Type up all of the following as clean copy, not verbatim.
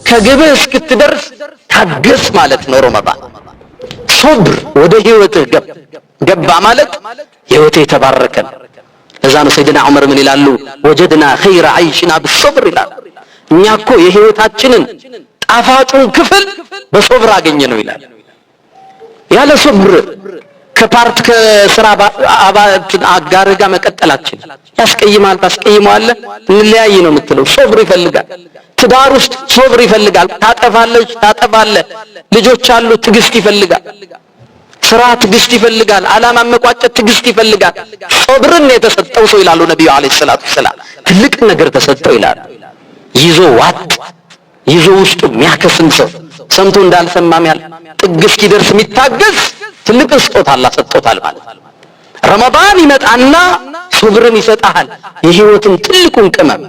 ከግብህ እስክትደርስ ታገስ ማለት ነው ረመዳን። ሶብር ወደ ህይወትህ ገባ ማለት ህይወትህ የተባረከ ነው። ለዛ ነው ሰይድና ዑመር ምን ይላሉ? ወጀድና ኸይረ ዐይሽና ብሶብር ይላል። እኛ እኮ የህይወታችንን ጣፋጩን ክፍል በሶብር አገኘ ነው ይላል። ያለ ሶብር ከፓርት ከስራ አጋር ጋር መቀጠላችን ያስቀይማል። ታስቀይመዋለህ፣ እንለያይ ነው የምትለው። ሶብር ይፈልጋል። ትዳር ውስጥ ሶብር ይፈልጋል። ታጠፋለች፣ ታጠፋለህ። ልጆች አሉ፣ ትግስት ይፈልጋል። ስራ ትግስት ይፈልጋል። ዓላማ መቋጨት ትግስት ይፈልጋል። ሶብርን የተሰጠው ሰው ይላሉ ነብዩ አለይሂ ሰላቱ ሰላም ትልቅ ነገር ተሰጠው ይላሉ። ይዞ ዋጥ ይዞ ውስጡ የሚያከስም ሰው ሰምቶ እንዳልሰማም ያለ ጥግ እስኪደርስ የሚታገዝ ትልቅ ስጦታ አላህ ሰጥቶታል ማለት። ረመዳን ይመጣና ሶብርን ይሰጣል። የህይወትን ትልቁን ቅመም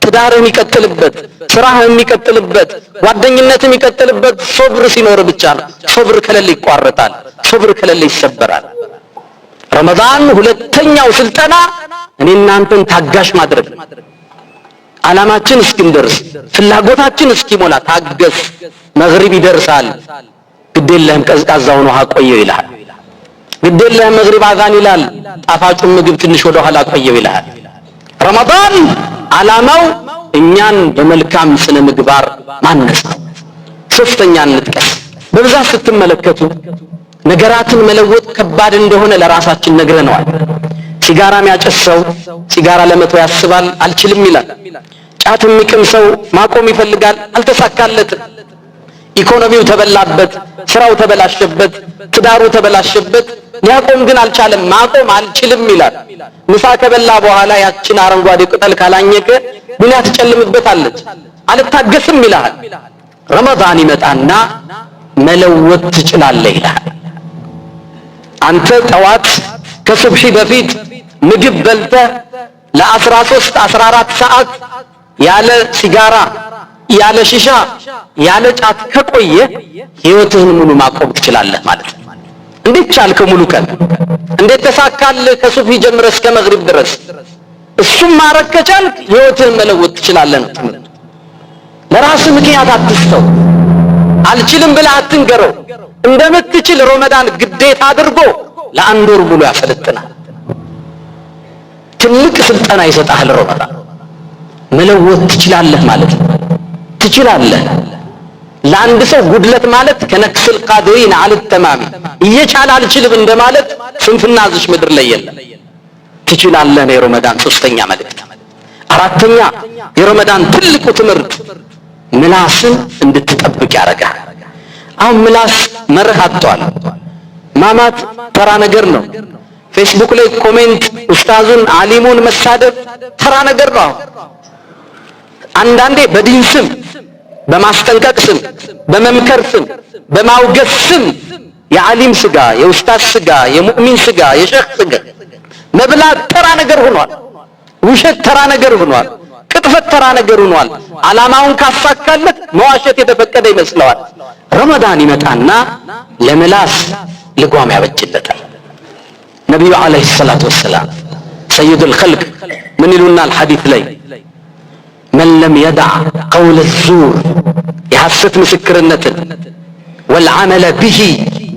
ትዳርህ የሚቀጥልበት፣ ስራህ የሚቀጥልበት፣ ጓደኝነት የሚቀጥልበት ሶብር ሲኖር ብቻ ነው። ሶብር ከሌለ ይቋረጣል። ሶብር ከሌለ ይሰበራል። ረመዳን ሁለተኛው ስልጠና እኔ እናንተን ታጋሽ ማድረግ ነው። ዓላማችን እስኪንደርስ ፍላጎታችን እስኪሞላ ታገስ። መግሪብ ይደርሳል፣ ግዴለህም ቀዝቃዛውን ውሃ ቆየው ይልሃል። ግዴለህም መግሪብ አዛን ይላል፣ ጣፋጩን ምግብ ትንሽ ወደ ኋላ ቆየው ይልሃል። ረመዳን ዓላማው እኛን በመልካም ስነ ምግባር ማነጽ። ሶስተኛ እንጥቀስ። በብዛት ስትመለከቱ ነገራትን መለወጥ ከባድ እንደሆነ ለራሳችን ነግረነዋል። ሲጋራ የሚያጨስ ሰው ሲጋራ ለመተው ያስባል፣ አልችልም ይላል። ጫት የሚቅም ሰው ማቆም ይፈልጋል፣ አልተሳካለትም። ኢኮኖሚው ተበላበት፣ ስራው ተበላሸበት፣ ትዳሩ ተበላሸበት፣ ሊያቆም ግን አልቻለም። ማቆም አልችልም ይላል። ምሳ ከበላ በኋላ ያችን አረንጓዴ ቅጠል ካላኘከ ዱንያ ትጨልምበታለች፣ አልታገስም ይልሃል። ረመዳን ይመጣና መለወጥ ትችላለህ ይልሃል። አንተ ጠዋት ከሱብሒ በፊት ምግብ በልተህ ለ13 14 ሰዓት ያለ ሲጋራ ያለ ሺሻ ያለ ጫት ከቆየ ህይወትህን ሙሉ ማቆም ትችላለህ ማለት ነው። እንዴት ቻልክ? ሙሉ ቀን እንዴት ተሳካልህ? ከሱብሒ ጀምረህ እስከ መግሪብ ድረስ እሱም ማረግ ከቻልክ ህይወትህን መለወጥ ትችላለህ ነው ትምህርቱ። ለራስህ ምክንያት አትስተው፣ አልችልም ብለህ አትንገረው። እንደምትችል ረመዳን ግዴታ አድርጎ ለአንድ ወር ሙሉ ያሰለጥናል። ትልቅ ስልጠና ይሰጣል ረመዳን። መለወጥ ትችላለህ ማለት ነው። ትችላለህ። ለአንድ ሰው ጉድለት ማለት ከነክስል ቃድሪን አለ ተማሚ እየቻለ አልችልም እንደማለት ስንፍና እዚህ ምድር ላይ የለም። ትችላለህ ነው የረመዳን ሶስተኛ መልእክት። አራተኛ የረመዳን ትልቁ ትምህርት ምላስን እንድትጠብቅ ያደርጋል። አሁን ምላስ መርህ አጥቷል። ማማት ተራ ነገር ነው። ፌስቡክ ላይ ኮሜንት ኡስታዙን ዓሊሙን መሳደብ ተራ ነገር ነው። አንዳንዴ በዲን ስም በማስጠንቀቅ ስም በመምከር ስም በማውገዝ ስም የዓሊም ስጋ የኡስታዝ ስጋ የሙእሚን ስጋ የሼኽ ስጋ መብላት ተራ ነገር ሆኗል። ውሸት ተራ ነገር ሆኗል። ቅጥፈት ተራ ነገር ሆኗል። ዓላማውን ካሳካለት መዋሸት የተፈቀደ ይመስለዋል። ረመዳን ይመጣና ለምላስ ልጓም ያበጅለታል። ነብዩ አለይሂ ሰላቱ ወሰላም ሰይዱል ኸልቅ ምን ይሉናል ሐዲስ ላይ መን ለም የደዕ ቀውለ ዙር የሐሰት ምስክርነትን ወልዓመለ ቢሂ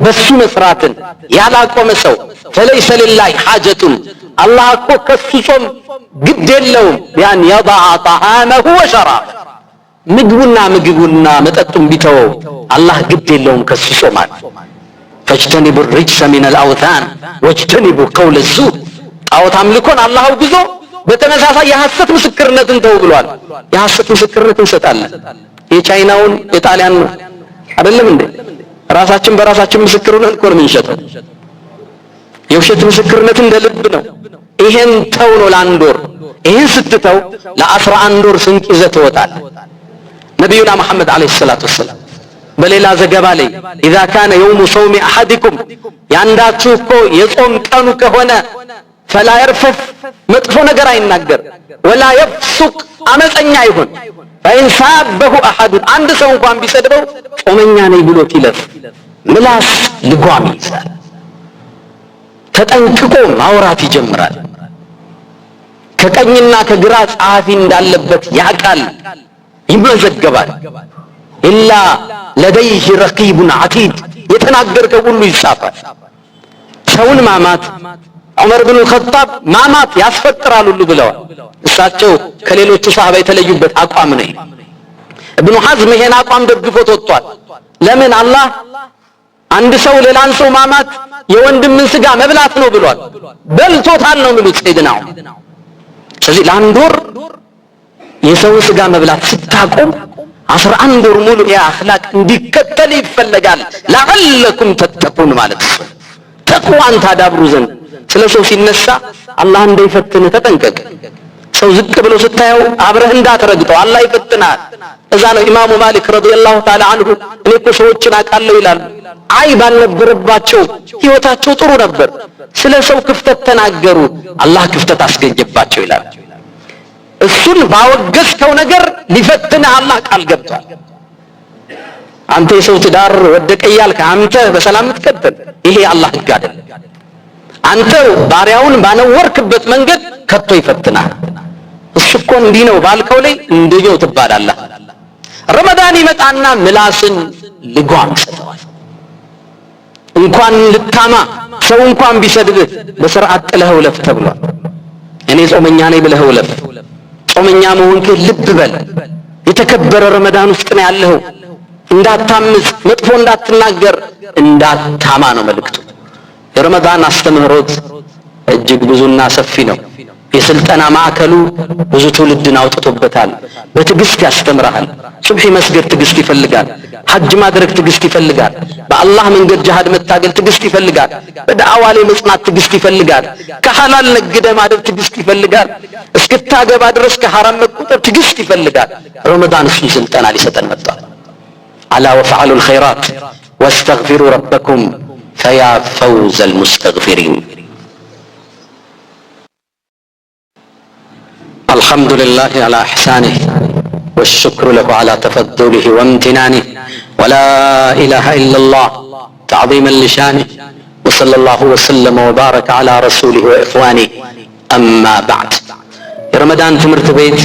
በሱ መስራትን ያላቆመ ሰው ፈለይሰ ሊላሂ ሓጀቱን አላህ እኮ ከሱ ጾም ግድ የለውም ያን የضع طعامه وشرابه ምግቡና መጠጡን ቢተወው አላህ ግድ የለውም ከሱ ጾማል። ፈጅተኒቡ الرجس من الأوثان واجتنبوا قول الزور ጣዖት አምልኮን አላህ አውግዞ በተመሳሳይ የሐሰት ምስክርነትን ተው ብሏል። የሐሰት ምስክርነትን እንሰጣለን። የቻይናውን የጣሊያን አይደለም እንዴ? ራሳችን በራሳችን ምስክርነት እኮ ነው የምንሸጠው። የውሸት ምስክርነት እንደ ልብ ነው። ይሄን ተው ነው ለአንድ ወር። ይሄን ስትተው ለ11 ወር ስንቅ ይዘህ ትወጣለህ። ነብዩና መሐመድ አለይሂ ሰላቱ ወሰላም በሌላ ዘገባ ላይ اذا كان يوم صوم احدكم ያንዳችሁ እኮ የጾም ቀኑ ከሆነ فلا يرفث መጥፎ ነገር አይናገር ولا يفسق አመፀኛ ይሁን فإن سابه احد አንድ ሰው እንኳን ቢሰድበው ጾመኛ ነኝ ብሎ ይለፍ። ምላስ ልጓም ይይዛል። ተጠንቅቆ ማውራት ይጀምራል። ከቀኝና ከግራ ጸሐፊ እንዳለበት ያቃል፣ ይመዘገባል። ኢላ ለደይህ ረቂቡን ዓቲድ የተናገርከው ሁሉ ይጻፋል። ሰውን ማማት ዑመር ብን ኸጣብ ማማት ያስፈጥራል ሁሉ ብለዋል። እሳቸው ከሌሎቹ ሰሃባ የተለዩበት አቋም ነው። ኢብኑ ሐዝም ይሄን አቋም ደግፎት ወጥቷል። ለምን አላህ አንድ ሰው ሌላን ሰው ማማት የወንድምን ስጋ መብላት ነው ብሏል። በልቶታል ነው የሚሉት ሰይድና ዑመር። ስለዚህ ለአንድ ወር የሰው ስጋ መብላት ስታቆም 11 ወር ሙሉ የአኽላቅ እንዲከተል ይፈለጋል። ለዓለኩም ተተቁን ማለት ነው። ተቅዋን ታዳብሩ ዘንድ ስለ ሰው ሲነሳ አላህ እንዳይፈትን ተጠንቀቅ። ሰው ዝቅ ብሎ ስታየው አብረህ እንዳትረግጠው አላህ ይፈትናል። እዛ ነው ኢማሙ ማሊክ ረዲየላሁ ተዓላ አንሁ እኔ እኮ ሰዎችን አውቃለሁ ይላሉ። አይ ባልነበረባቸው ህይወታቸው ጥሩ ነበር፣ ስለ ሰው ክፍተት ተናገሩ፣ አላህ ክፍተት አስገኘባቸው ይላል። እሱን ባወገዝከው ነገር ሊፈትንህ አላህ ቃል ገብቷል። አንተ የሰው ትዳር ወደቀ እያልክ አንተ በሰላም ትቀጥል፣ ይሄ አላህ ህግ አይደለም። አንተ ባሪያውን ባነወርክበት መንገድ ከቶ ይፈትናል። እሱ እኮ እንዲህ ነው ባልከው ላይ እንደየው ትባላለህ። ረመዳን ይመጣና ምላስን ልጓም ሰጠዋል። እንኳን ልታማ ሰው እንኳን ቢሰድብህ በስርዓት ጥለኸው ለፍ ተብሏል። እኔ ጾመኛ ነኝ ብለኸው ለፍ። ጾመኛ መሆንክን ልብ በል። የተከበረ ረመዳን ውስጥ ነው ያለኸው። እንዳታምስ፣ መጥፎ እንዳትናገር፣ እንዳታማ ነው መልእክቱ። የረመዳን አስተምህሮት እጅግ ብዙና ሰፊ ነው። የስልጠና ማዕከሉ ብዙ ትውልድን አውጥቶበታል። በትዕግስት ያስተምራል። ሱብሒ መስገድ ትዕግስት ይፈልጋል። ሐጅ ማድረግ ትዕግስት ይፈልጋል። በአላህ መንገድ ጂሃድ መታገል ትዕግስት ይፈልጋል። በዳዕዋ ላይ መጽናት ትዕግስት ይፈልጋል። ከሐላል ነግደ ማደር ትዕግስት ይፈልጋል። እስክታገባ ድረስ ከሐራም መቆጠብ ትዕግስት ይፈልጋል። ረመዳን እሱን ስልጠና ሊሰጠን መጥቷል። አላ ወፈዐሉል ኸይራት ወስተግፊሩ ረበኩም ፈያ ፈውዘል ሙስተግፊሪን። አልሐምዱሊላህ ዐላ ኢሕሳኒህ ወሽክሩ ለሁ ዐላ ተፈዱሊህ ወምቲናኒህ ወላ ኢላሃ ኢለላህ ተዕዚመን ሊሻኒህ ወሰለላሁ ወሰለመ ወባረከ ዐላ ረሱሊህ ወኢኽዋኒህ አማ በዕድ። የረመዳን ትምህርት ቤት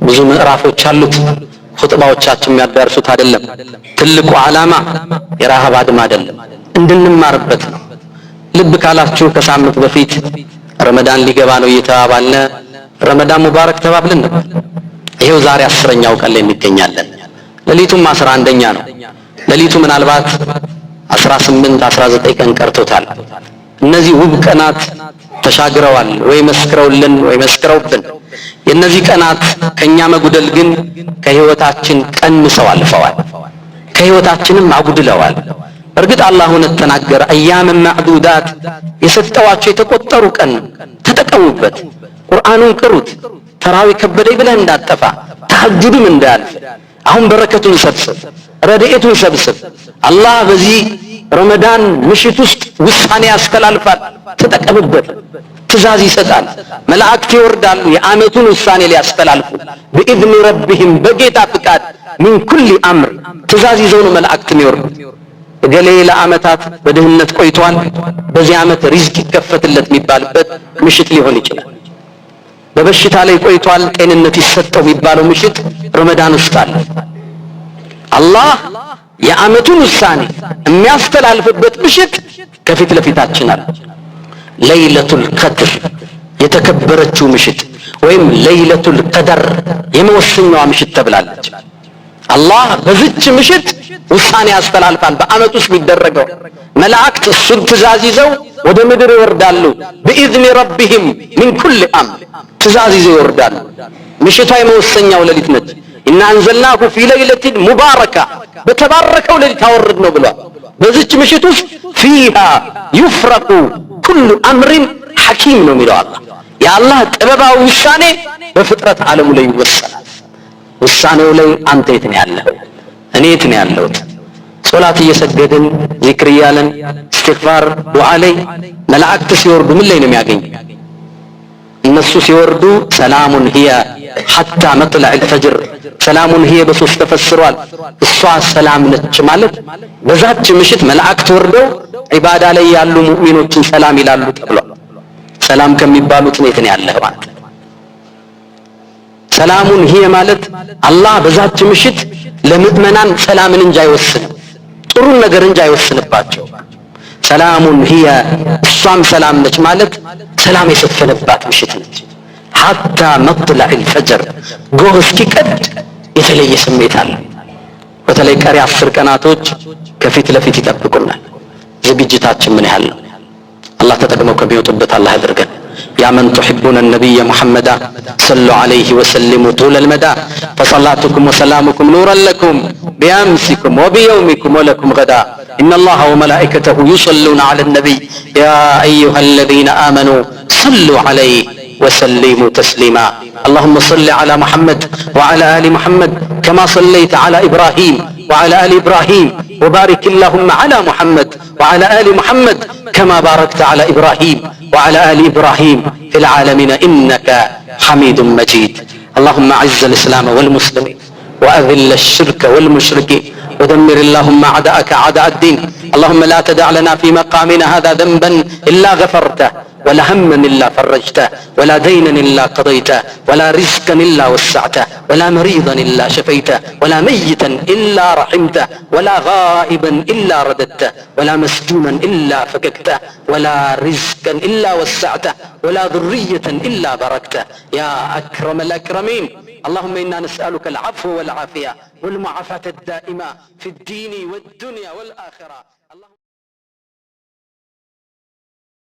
ብዙ ምዕራፎች አሉት። ኹጥባዎቻችን የሚያዳርሱት አይደለም። ትልቁ ዓላማ የረሃብ አድማ አይደለም፣ እንድንማርበት ነው። ልብ ካላችሁ ከሳምንት በፊት ረመዳን ሊገባ ነው እየተባባልን ረመዳን ሙባረክ ተባብለን ነበር። ይሄው ዛሬ 10ኛው ቀን ላይ እንገኛለን። ሌሊቱም 11ኛ ነው። ሌሊቱ ምናልባት 18 19 ቀን ቀርቶታል። እነዚህ ውብ ቀናት ተሻግረዋል ወይ መስክረውልን ወይ መስክረውብን። የነዚህ ቀናት ከኛ መጉደል ግን ከህይወታችን ቀንሰው አልፈዋል፣ ከህይወታችንም አጉድለዋል። እርግጥ አላህ እውነት ተናገረ። አያመ ማዕዱዳት የሰጠዋቸው የተቆጠሩ ቀን ተጠቀሙበት። ቁርአኑን ቅሩት። ተራዊ ከበደኝ ብለህ እንዳጠፋ፣ ተሐጁድም እንዳያልፍ። አሁን በረከቱን ሰብስብ፣ ረድኤቱን ሰብስብ። አላህ በዚህ ረመዳን ምሽት ውስጥ ውሳኔ ያስተላልፋል። ተጠቀምበት። ትእዛዝ ይሰጣል። መላእክት ይወርዳሉ የዓመቱን ውሳኔ ሊያስተላልፉ በኢዝኒ ረቢህም በጌታ ፍቃድ ሚን ኩሊ አምር ትእዛዝ ይዘው ነው መላእክት የሚወርዱት። እገሌ ለዓመታት በድህነት ቆይቷል፣ በዚህ ዓመት ሪዝቅ ይከፈትለት የሚባልበት ምሽት ሊሆን ይችላል። በበሽታ ላይ ቆይቷል፣ ጤንነት ይሰጠው የሚባለው ምሽት ረመዳን ውስጥ አለ። አላህ የዓመቱን ውሳኔ የሚያስተላልፍበት ምሽት ከፊት ለፊታችን አለ። ለይለቱል ቀድር የተከበረችው ምሽት ወይም ለይለቱል ቀደር የመወሰኛዋ ምሽት ተብላለች። አላህ በዚች ምሽት ውሳኔ ያስተላልፋል። በዓመት ውስጥ የሚደረገው መላእክት እሱን ትእዛዝ ይዘው ወደ ምድር ይወርዳሉ። በኢዝኒ ረቢህም ሚን ኩል አምር ትእዛዝ ይዘው ይወርዳሉ። ምሽቷ የመወሰኛው ሌሊት ነች። ኢና አንዘልናሁ ፊ ለይለቲን ሙባረካ በተባረከው ሌሊት አወረድ ነው ብሏል። በዚች ምሽት ውስጥ ፊሃ ዩፍረቁ ኩሉ አምሪን ሐኪም ነው የሚለው አላህ። የአላህ ጥበባዊ ውሳኔ በፍጥረት ዓለሙ ላይ ይወሰናል። ውሳኔው ላይ አንተ የት ነው ያለው? እኔ የት ነው ያለሁት? ሶላት እየሰገድን ዚክር እያለን እስትግፋር ዱዓ ላይ መላእክት ሲወርዱ ምን ላይ ነው የሚያገኙ? እነሱ ሲወርዱ ሰላሙን ሂየ ሐታ መጥለዕ አልፈጅር ሰላሙን ሂየ በሶስት ተፈስሯል። እሷ ሰላም ነች ማለት በዛች ምሽት መላእክት ወርደው ዒባዳ ላይ ያሉ ሙእሚኖችን ሰላም ይላሉ ተብሏል። ሰላም ከሚባሉት የት ነው ያለው ማለት ሰላሙን ሂየ ማለት አላህ በዛች ምሽት ለምእመናን ሰላምን እንጂ አይወስንም፣ ጥሩ ነገር እንጂ አይወስንባቸው። ሰላሙን هي እሷም ሰላም ነች ማለት ሰላም የሰፈነባት ምሽት ነች። ሐታ መጥለዕ الفجر ጎህ እስኪቀድ የተለየ ስሜት አለ። በተለይ ቀሪ 10 ቀናቶች ከፊት ለፊት ይጠብቁናል። ዝግጅታችን ምን ያህል ነው? አላህ ተጠቅመው ከሚወጡበት አላህ ያድርገን። يا من تحبون النبي محمد صلوا عليه وسلموا طول المدى فصلاتكم وسلامكم نورا لكم بأمسكم وبيومكم ولكم غدا إن الله وملائكته يصلون على النبي يا أيها الذين آمنوا صلوا عليه وسلموا تسليما اللهم صل على محمد وعلى آل محمد كما صليت على إبراهيم وعلى آل إبراهيم وبارك اللهم على محمد وعلى آل محمد كما باركت على إبراهيم وعلى آل إبراهيم في العالمين إنك حميد مجيد اللهم أعز الإسلام والمسلمين وأذل الشرك والمشركين ودمر اللهم أعداءك أعداء الدين اللهم لا تدع لنا في مقامنا هذا ذنبا إلا غفرته ولا هما إلا فرجته ولا دينا إلا قضيته ولا رزقا إلا وسعته ولا مريضا إلا شفيته ولا ميتا إلا رحمته ولا غائبا إلا رددته ولا مسجونا إلا فككته ولا رزقا إلا وسعته ولا ذرية إلا باركته يا أكرم الأكرمين اللهم إنا نسألك العفو والعافية والمعافاة الدائمة في الدين والدنيا والآخرة.